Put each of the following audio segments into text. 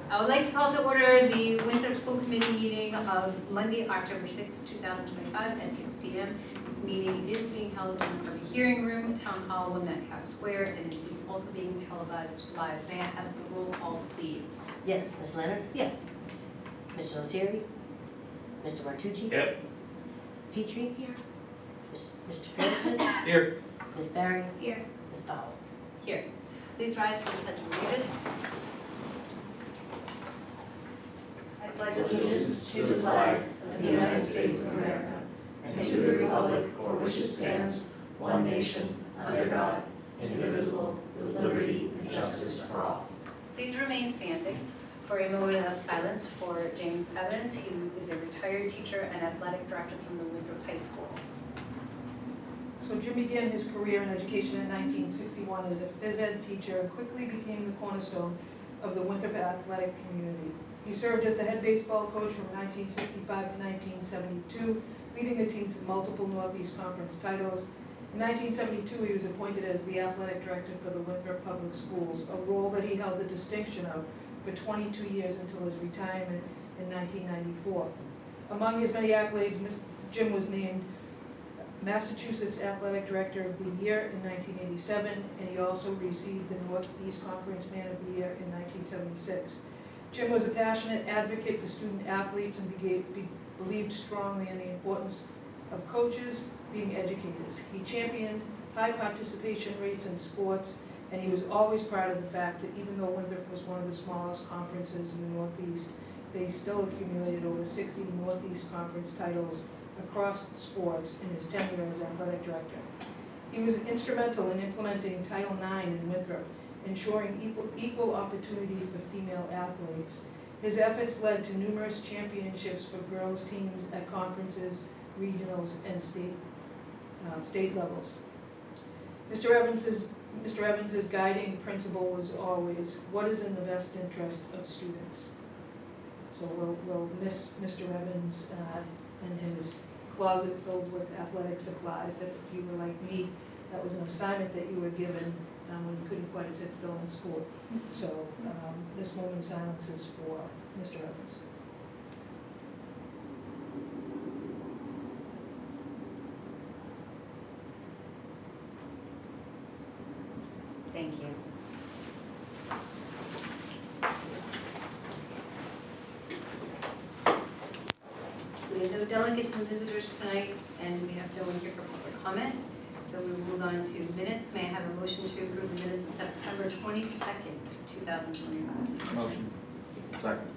I would like to call to order the Winthrop School Committee meeting of Monday, October 6, 2025 at 6 p.m. This meeting is being held in the Kirby Hearing Room, Town Hall, 1 Metcalf Square, and it is also being televised live. May I have the roll call, please? Yes, Ms. Leonard? Yes. Mr. Lettieri? Mr. Martucci? Yep. Ms. Petrie? Here. Mr. Perrin? Here. Ms. Barry? Here. Ms. Powell? Here. Please rise for the Pledge of Allegiance. I pledge Allegiance to the flag of the United States of America and to the republic for which it stands, one nation, under God, indivisible, with liberty and justice for all. Please remain standing for a moment of silence for James Evans, who is a retired teacher and athletic director from the Winthrop High School. So Jim began his career in education in 1961 as a phys ed teacher and quickly became the cornerstone of the Winthrop athletic community. He served as the head baseball coach from 1965 to 1972, leading the team to multiple Northeast Conference titles. In 1972, he was appointed as the athletic director for the Winthrop Public Schools, a role that he held the distinction of for 22 years until his retirement in 1994. Among his many accolades, Jim was named Massachusetts Athletic Director of the Year in 1987, and he also received the Northeast Conference Man of the Year in 1976. Jim was a passionate advocate for student athletes and believed strongly in the importance of coaches being educators. He championed high participation rates in sports, and he was always proud of the fact that even though Winthrop was one of the smallest conferences in the Northeast, they still accumulated over 60 Northeast Conference titles across sports in his tenure as athletic director. He was instrumental in implementing Title IX in Winthrop, ensuring equal opportunity for female athletes. His efforts led to numerous championships for girls teams at conferences, regionals, and state levels. Mr. Evans's guiding principle was always, what is in the best interest of students? So we'll miss Mr. Evans and his closet filled with athletic supplies. That if you were like me, that was an assignment that you were given when you couldn't quite sit still in school. So this moment of silence is for Mr. Evans. Thank you. We have no delegates and visitors tonight, and we have no one here for public comment. So we will move on to minutes. May I have a motion to approve the minutes of September 22nd, 2025? Motion. Second.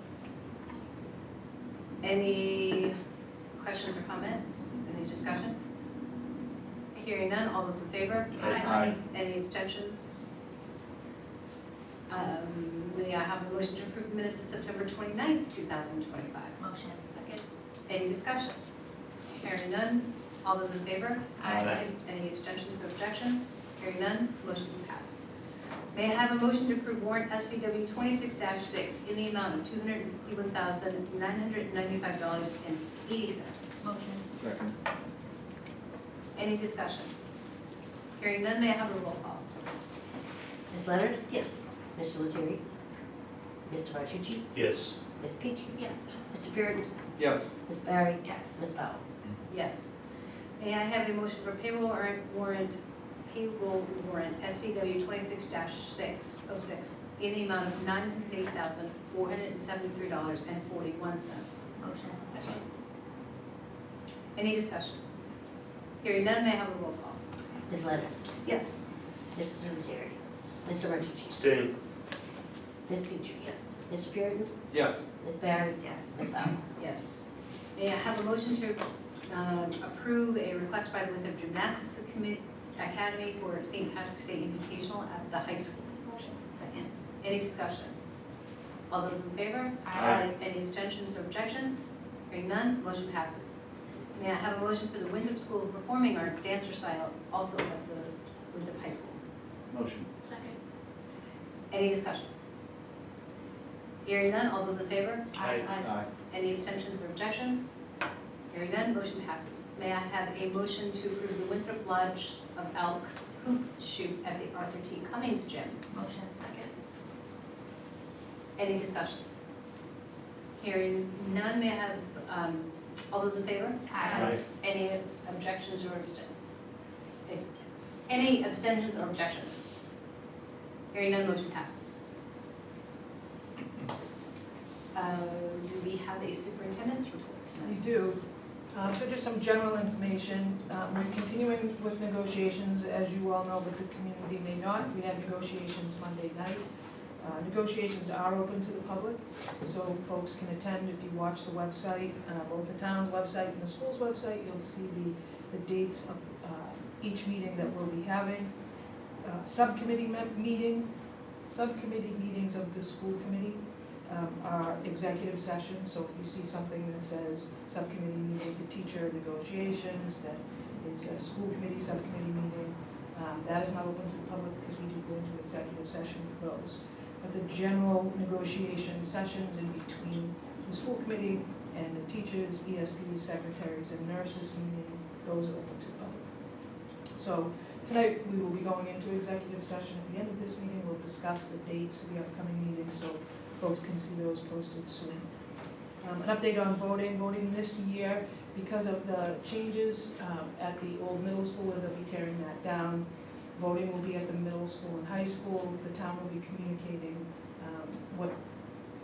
Any questions or comments? Any discussion? Hearing none, all those in favor? Aye. Any abstentions? May I have a motion to approve the minutes of September 29th, 2025? Motion. Second. Any discussion? Hearing none, all those in favor? Aye. Any abstentions or objections? Hearing none, motion passes. May I have a motion to approve warrant SVW 26-6 in the amount of $251,995.80? Motion. Second. Any discussion? Hearing none, may I have a roll call? Ms. Leonard? Yes. Mr. Lettieri? Mr. Martucci? Yes. Ms. Petrie? Yes. Mr. Perrin? Yes. Ms. Barry? Yes. Ms. Powell? Yes. May I have a motion for payroll warrant SVW 26-606 in the amount of $908,473.41? Motion. Second. Any discussion? Hearing none, may I have a roll call? Ms. Leonard? Yes. Mr. Lettieri? Mr. Martucci? Stay. Ms. Petrie? Yes. Mr. Perrin? Yes. Ms. Barry? Yes. Ms. Powell? Yes. May I have a motion to approve a request by the Winthrop Gymnastics Academy for St. Patrick's Day Invitational at the high school? Motion. Second. Any discussion? All those in favor? Aye. Any abstentions or objections? Hearing none, motion passes. May I have a motion for the Winthrop School of Performing Arts dance recital also at the Winthrop High School? Motion. Second. Any discussion? Hearing none, all those in favor? Aye. Aye. Any abstentions or objections? Hearing none, motion passes. May I have a motion to approve the Winthrop Lodge of Elks hoop shoot at the Arthur T. Cummings Gym? Motion. Second. Any discussion? Hearing none, may I have, all those in favor? Aye. Any objections or any abstentions or objections? Hearing none, motion passes. Do we have a superintendent's report We tonight? do. So just some general information. We're continuing with negotiations, as you all know, but the community may not. We had negotiations Monday night. Negotiations are open to the public, so folks can attend. If you watch the website, both the town's website and the school's website, you'll see the dates of each meeting that we'll be having. Subcommittee meetings of the school committee are executive sessions, so if you see something that says subcommittee meeting for teacher negotiations, that is a school committee subcommittee meeting, that is not open to the public because we do go into executive session for those. But the general negotiation sessions in between the school committee and the teachers, ESPs, secretaries, and nurses meeting, those are open to the public. So tonight, we will be going into executive session. At the end of this meeting, we'll discuss the dates for the upcoming meetings, so folks can see those posted soon. An update on voting this year, because of the changes at the old middle school, where they'll be tearing that down. Voting will be at the middle school and high school. The town will be communicating what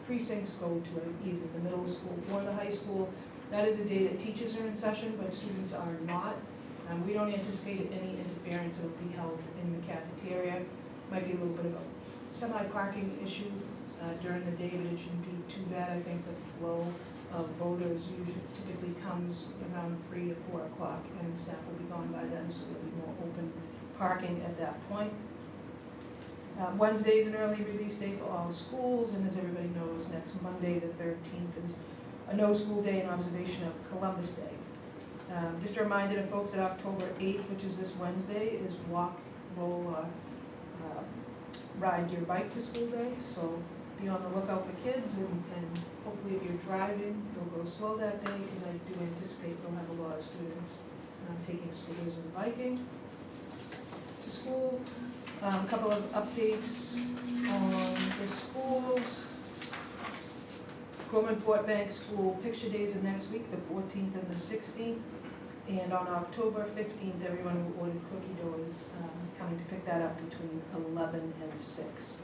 precincts go to either the middle school or the high school. That is a day that teachers are in session, but students are not. We don't anticipate any interference. It'll be held in the cafeteria. Might be a little bit of a semi-parking issue during the day, but it shouldn't be too bad. I think the flow of voters typically comes around 3 or 4 o'clock, and staff will be gone by then, so there'll be more open parking at that point. Wednesday is an early release day for all schools, and as everybody knows, next Monday, the 13th, is a no-school day in observation of Columbus Day. Just a reminder to folks that October 8th, which is this Wednesday, is walk, roll, ride your bike to school day. So be on the lookout for kids, and hopefully if you're driving, you'll go slow that day, because I do anticipate we'll have a lot of students taking scooters and biking to school. A couple of updates on the schools. Coleman Fort Bank School Picture Days are next week, the 14th and the 16th. And on October 15th, everyone who ordered cookie dough is coming to pick that up between 11 and 6.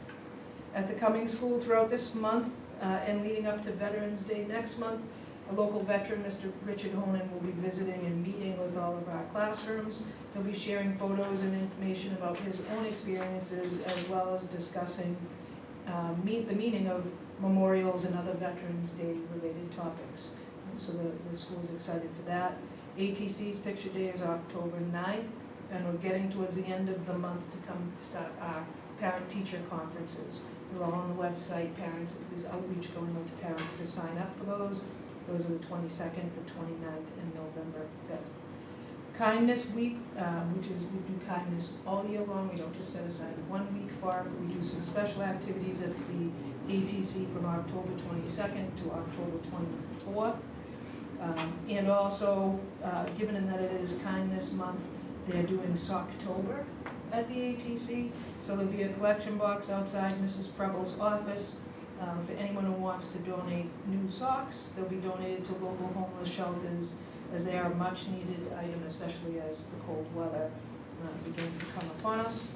At the coming school throughout this month and leading up to Veterans Day next month, a local veteran, Mr. Richard Honan, will be visiting and meeting with all of our classrooms. He'll be sharing photos and information about his own experiences, as well as discussing the meaning of memorials and other Veterans Day related topics. So the school's excited for that. ATC's Picture Day is October 9th, and we're getting towards the end of the month to start our parent-teacher conferences. They're all on the website. There's outreach going out to parents to sign up for those. Those are the 22nd, the 29th, and November 5th. Kindness Week, which is, we do kindness all year long. We don't just set aside 1 week for it. We do some special activities at the ATC from October 22nd to October 24th. And also, given that it is Kindness Month, they're doing Socktober at the ATC. So there'll be a collection box outside Mrs. Preble's office. For anyone who wants to donate new socks, they'll be donated to local homeless shelters, as they are a much needed item, especially as the cold weather begins to come upon us.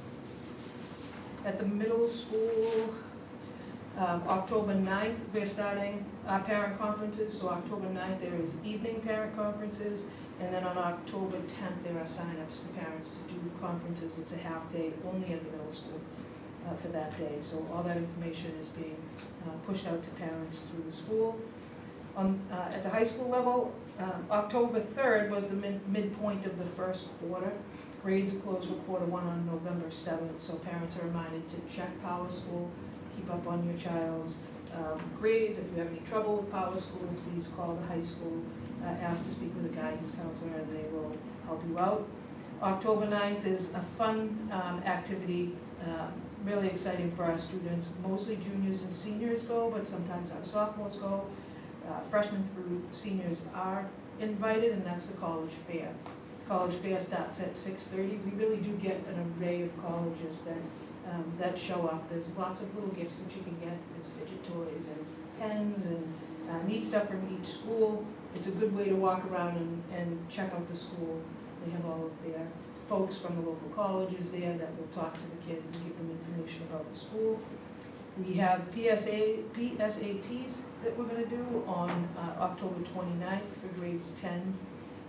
At the middle school, October 9th, we're starting our parent conferences. So October 9th, there is evening parent conferences. And then on October 10th, there are sign-ups for parents to do conferences. It's a half day only at the middle school for that day. So all that information is being pushed out to parents through the school. At the high school level, October 3rd was the midpoint of the first quarter. Grades are closed for quarter 1 on November 7th. So parents are reminded to check Power School, keep up on your child's grades. If you have any trouble with Power School, please call the high school. Ask to speak with a guidance counselor, and they will help you out. October 9th is a fun activity, really exciting for our students. Mostly juniors and seniors go, but sometimes our sophomores go. Freshmen through seniors are invited, and that's the college fair. College fair starts at 6:30. We really do get an array of colleges that show up. There's lots of little gifts that you can get. There's fidget toys and pens and neat stuff from each school. It's a good way to walk around and check out the school. They have all of their folks from the local colleges there that will talk to the kids and give them information about the school. We have PSATs that we're gonna do on October 29th for grades 10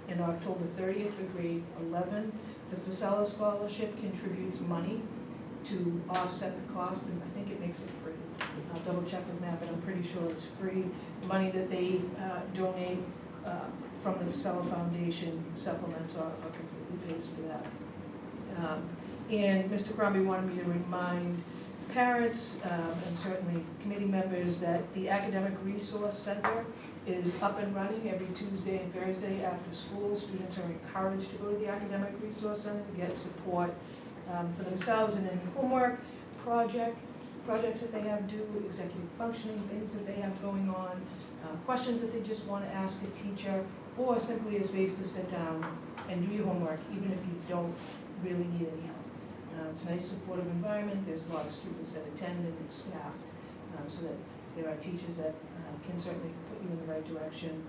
and October 30th for grade 11. The Fasella Scholarship contributes money to offset the cost, and I think it makes it free. I'll double check with Matt, but I'm pretty sure it's free. Money that they donate from the Fasella Foundation supplements or completely pays for that. And Mr. Crombie wanted me to remind parents and certainly committee members that the Academic Resource Center is up and running every Tuesday and Thursday after school. Students are encouraged to go to the Academic Resource Center to get support for themselves and in homework, projects that they have due, executive functioning, things that they have going on, questions that they just want to ask a teacher, or simply a space to sit down and do your homework, even if you don't really need any help. It's a nice supportive environment. There's a lot of students that attend and it's staffed, so that there are teachers that can certainly put you in the right direction.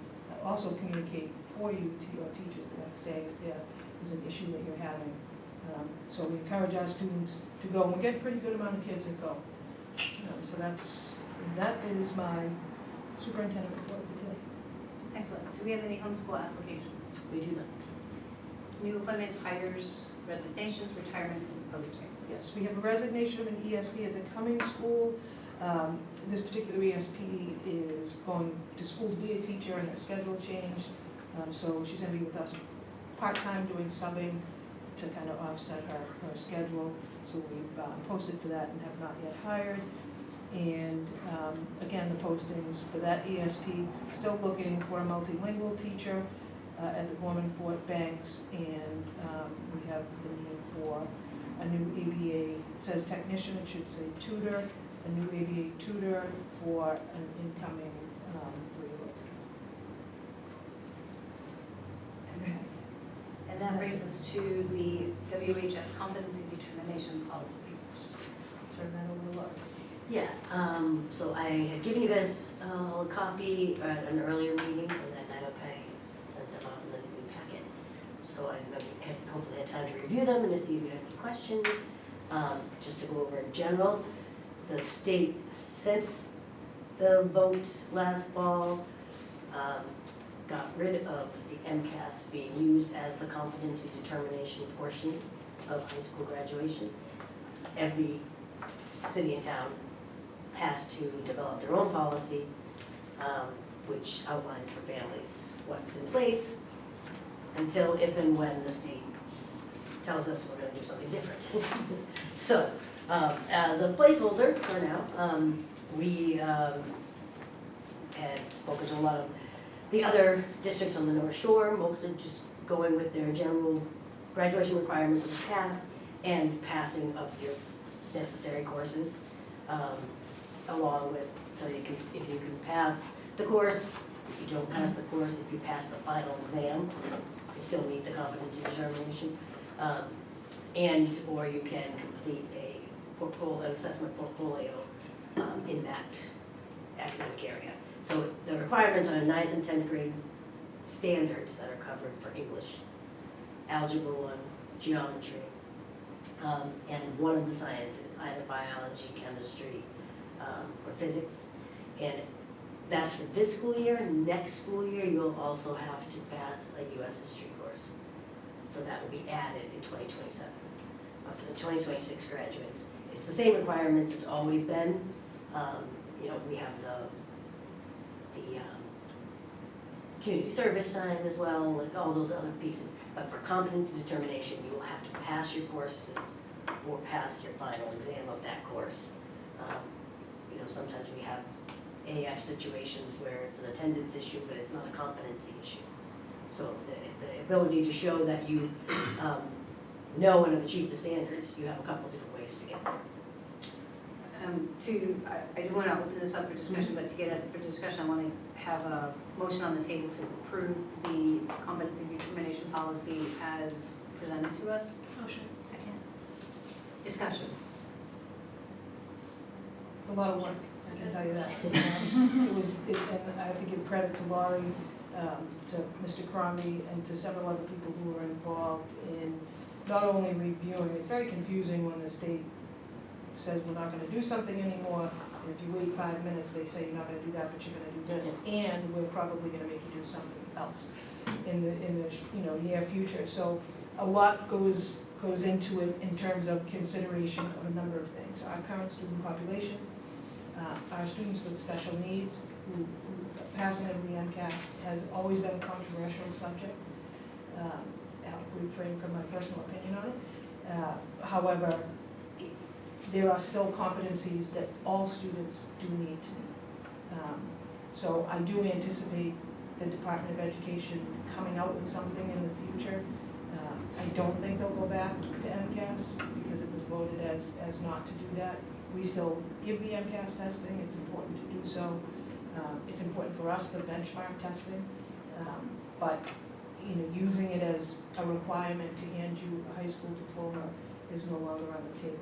Also communicate for you to your teachers the next day if there is an issue that you're having. So we encourage our students to go, and we get a pretty good amount of kids that go. So that is my superintendent report for today. Excellent. Do we have any homeschool applications? We do not. New appointments, hires, resignations, retirements, and postings? Yes, we have a resignation of an ESP at the Cummings School. This particular ESP is going to school to be a teacher and her schedule changed. So she's gonna be with us part-time doing subbing to kind of offset her schedule. So we've posted for that and have not yet hired. And again, the postings for that ESP, still looking for a multilingual teacher at the Gorman Fort Banks, and we have the need for a new ABA, it says technician, it should say tutor, a new ABA tutor for an incoming 3-year-old. Okay. And that brings us to the WHS competency determination policy. Turn that over to Laura. Yeah, so I had given you guys a copy at an earlier meeting, and then I know Patty sent them out in the new packet. So I had hopefully had time to review them and to see if you had any questions. Just to go over in general, the state, since the vote last fall, got rid of the MCAS being used as the competency determination portion of high school graduation. Every city and town has to develop their own policy, which outlines for families what's in place until if and when the state tells us we're gonna do something different. So, as a placeholder for now, we had spoken to a lot of the other districts on the North Shore, mostly just going with their general graduation requirements of the past and passing of your necessary courses, along with, so you can, if you can pass the course, if you don't pass the course, if you pass the final exam, you still meet the competency determination, and, or you can complete a portfolio, an assessment portfolio, in that academic area. So the requirements are 9th and 10th grade standards that are covered for English, Algebra 1, geometry, and one of the sciences, either biology, chemistry, or physics. And that's for this school year. Next school year, you'll also have to pass a US history course. So that will be added in 2027. For the 2026 graduates, it's the same requirements it's always been. You know, we have the community service time as well, like all those other pieces. But for competency determination, you will have to pass your courses or pass your final exam of that course. You know, sometimes we have AF situations where it's an attendance issue, but it's not a competency issue. So the ability to show that you know and have achieved the standards, you have a couple different ways to get there. I do want to open this up for discussion, but to get it for discussion, I want to have a motion on the table to approve the competency determination policy as presented to us. Motion. Second. Discussion. It's a lot of work. I can tell you that. And I have to give credit to Laurie, to Mr. Crombie, and to several other people who were involved in not only reviewing, it's very confusing when the state says we're not gonna do something anymore, and if you wait 5 minutes, they say you're not gonna do that, but you're gonna do this, and we're probably gonna make you do something else in the near future. So a lot goes into it in terms of consideration of a number of things. Our current student population, our students with special needs, who passing of the MCAS has always been a controversial subject. I'll refrain from my personal opinion on it. However, there are still competencies that all students do need to meet. So I do anticipate the Department of Education coming out with something in the future. I don't think they'll go back to MCAS because it was voted as not to do that. We still give the MCAS testing, it's important to do so. It's important for us for benchmark testing, but using it as a requirement to hand you a high school diploma is no longer on the table.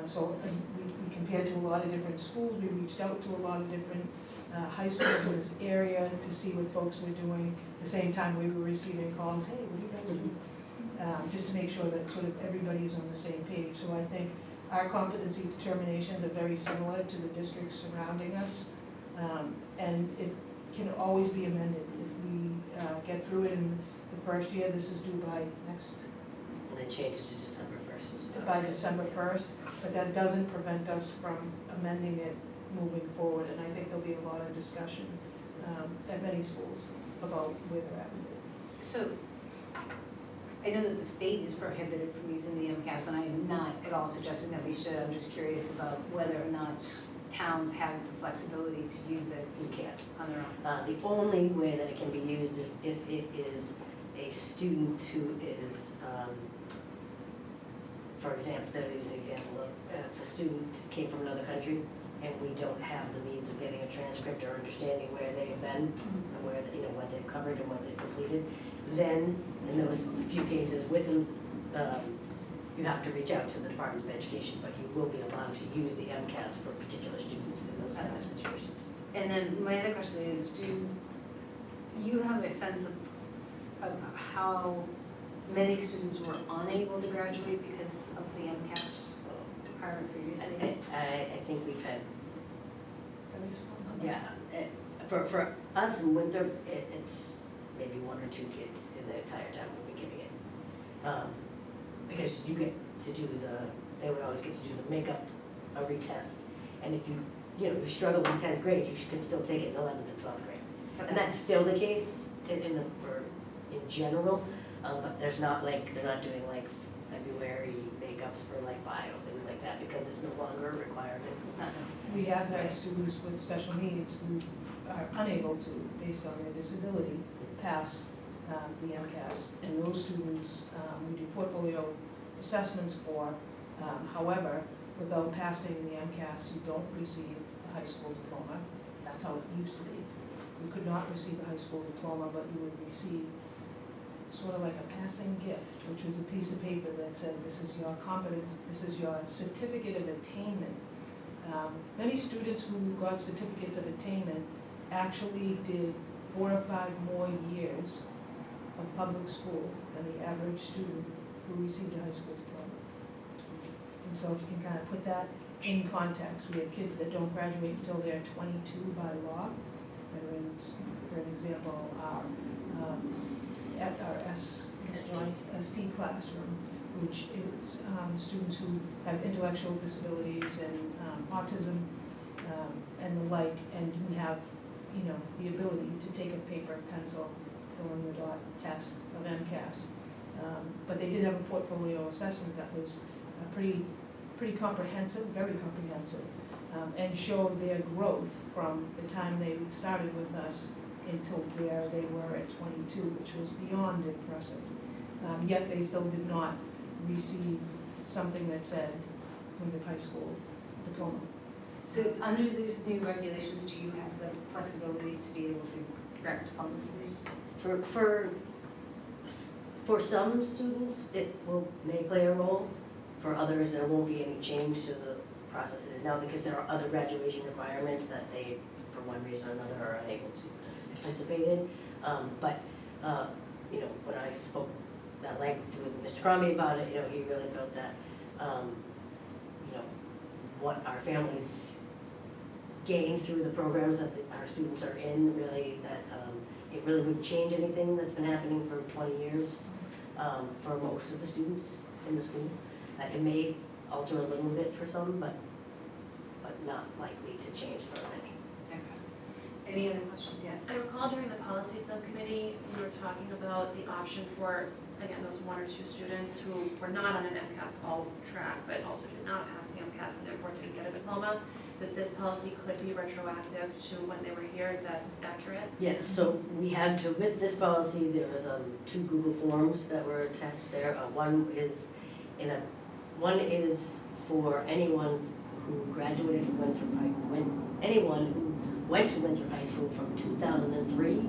So we compared to a lot of different schools, we reached out to a lot of different high schools in this area to see what folks were doing. At the same time, we were receiving calls, hey, what are you guys doing? Just to make sure that sort of everybody is on the same page. So I think our competency determinations are very similar to the districts surrounding us. And it can always be amended if we get through it in the first year. This is due by next, And then change it to December 1st. by December 1st, but that doesn't prevent us from amending it moving forward. And I think there'll be a lot of discussion at many schools about where they're at with it. So, I know that the state is prohibited from using the MCAS, and I am not at all suggesting that we should. I'm just curious about whether or not towns have the flexibility to use it You can't. on their own. The only way that it can be used is if it is a student who is, for example, they'll use the example of if a student came from another country and we don't have the means of getting a transcript or understanding where they've been and where, what they've covered and what they've completed, then in those few cases with them, you have to reach out to the Department of Education, but you will be allowed to use the MCAS for particular students in those kind of situations. And then my other question is, do you have a sense of how many students were unable to graduate because of the MCAS requirement previously? I think we've had, Very small number. yeah, for us in Winthrop, it's maybe 1 or 2 kids in the entire time we'll be giving it. Because you get to do they would always get to do the makeup, a retest, and if you struggle in 10th grade, you can still take it in 11th and 12th grade. And that's still the case in general, but they're not doing like February makeups for like bio, things like that, because it's no longer a requirement. It's not necessary. We have had students with special needs who are unable to, based on their disability, pass the MCAS. And those students, we do portfolio assessments for. However, without passing the MCAS, you don't receive a high school diploma. That's how it used to be. You could not receive a high school diploma, but you would receive sort of like a passing gift, which was a piece of paper that said, this is your competence, this is your certificate of attainment. Many students who got certificates of attainment actually did 4 or 5 more years of public school than the average student who received a high school diploma. And so if you can kind of put that in context, we have kids that don't graduate until they're 22 by law. For an example, at our SP classroom, which is students who have intellectual disabilities and autism and the like, and didn't have, the ability to take a paper, pencil, fill in the dot test of MCAS. But they did have a portfolio assessment that was pretty comprehensive, very comprehensive, and showed their growth from the time they started with us until where they were at 22, which was beyond impressive. Yet they still did not receive something that said Winthrop High School diploma. So under these new regulations, do you have the flexibility to be able to correct all the students? For some students, may play a role. For others, there won't be any change to the process is now, because there are other graduation requirements that they, for one reason or another, are unable to participate in. You know, when I spoke at length with Mr. Crombie about it, you know, he really felt that, you know, what our families gain through the programs that our students are in, really, that it really wouldn't change anything that's been happening for 20 years for most of the students in the school. It may alter a little bit for some, but not likely to change for many. Okay. Any other questions? Yes. I recall during the policy subcommittee, we were talking about the option for, again, those one or two students who were not on an MCAS all track, but also did not pass the MCAS and therefore didn't get a diploma, that this policy could be retroactive to when they were here. Is that accurate? Yes, so we had to, with this policy, there was 2 Google Forms that were attached there. One is for anyone who graduated from Winthrop anyone who went to Winthrop High School from 2003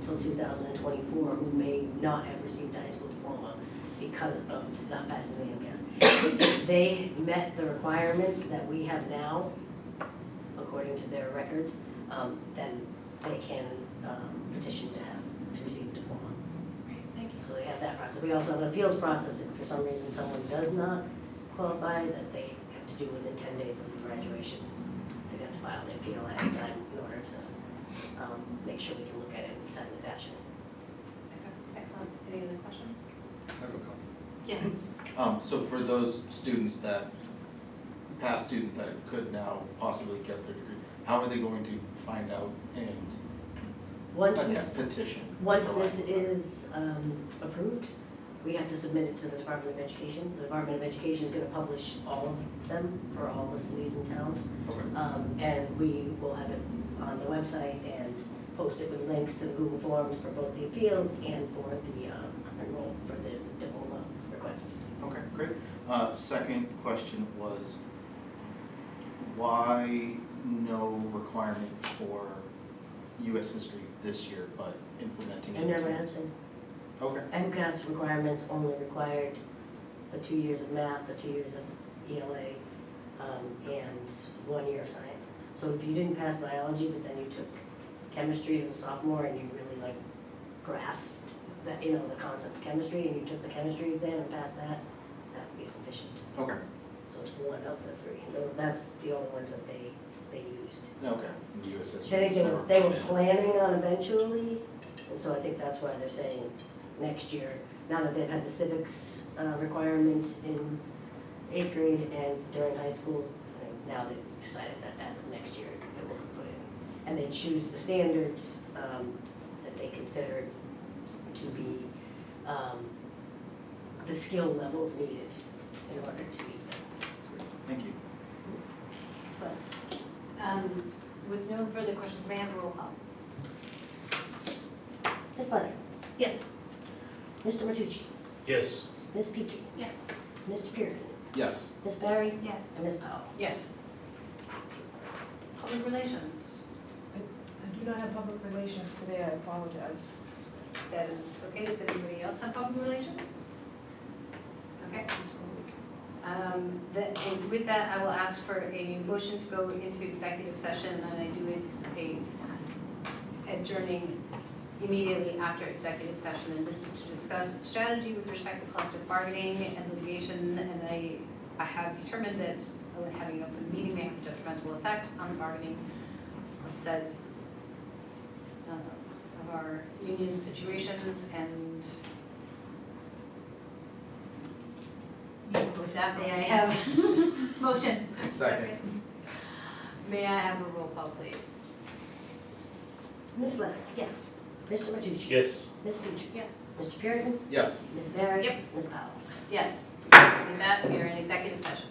till 2024 who may not have received a high school diploma because of not passing the MCAS. If they met the requirements that we have now, according to their records, then they can petition to receive a diploma. Great, thank you. So they have that process. We also have an appeals process if for some reason someone does not qualify, that they have to do within 10 days of graduation. They have to file the appeal ahead of time in order to make sure we can look at it in a timely fashion. Okay. Excellent. Any other questions? I have a couple. Yeah. So for those students past students that could now possibly get their degree, how are they going to find out and Once this petition? is approved, we have to submit it to the Department of Education. The Department of Education is going to publish all of them for all the cities and towns. Okay. And we will have it on the website and post it with links to the Google Forms for both the appeals and for the enroll for the diploma request. Okay, great. Second question was, why no requirement for U.S. history this year, but implementing it? It never has been. Okay. MCAS requirements only required the 2 years of math, the 2 years of ELA, and 1 year of science. So if you didn't pass biology, but then you took chemistry as a sophomore and you really grasped that, you know, the concept of chemistry, and you took the chemistry exam and passed that, that would be sufficient. Okay. So it's one of the 3. And that's the only ones that they used. Okay. U.S. history. I think they were planning on eventually, and so I think that's why they're saying next year, now that they've had the civics requirements in 8th grade and during high school, now they've decided that as of next year, it will be put in. And they choose the standards that they consider to be the skill levels needed in order to meet them. Thank you. Excellent. With no further questions, may I have a roll call? Ms. Leonard, Yes. Mr. Martucci, Yes. Ms. Petrie, Yes. Mr. Pearson, Yes. Ms. Barry, Yes. and Ms. Powell. Yes. Public relations. I do not have public relations today, I apologize. That is okay. Does anybody else have public relations? Okay. And with that, I will ask for a motion to go into executive session, and I do anticipate adjourning immediately after executive session. And this is to discuss strategy with respect to collective bargaining and litigation. And I have determined that having an open meeting may have a detrimental effect on the bargaining of said of our union situations, and with that, may I have motion? Second. May I have a roll call, please? Ms. Leonard? Yes. Mr. Martucci? Yes. Ms. Petrie? Yes. Mr. Pearson? Yes. Ms. Barry? Yep. Ms. Powell? Yes. With that, we are in executive session.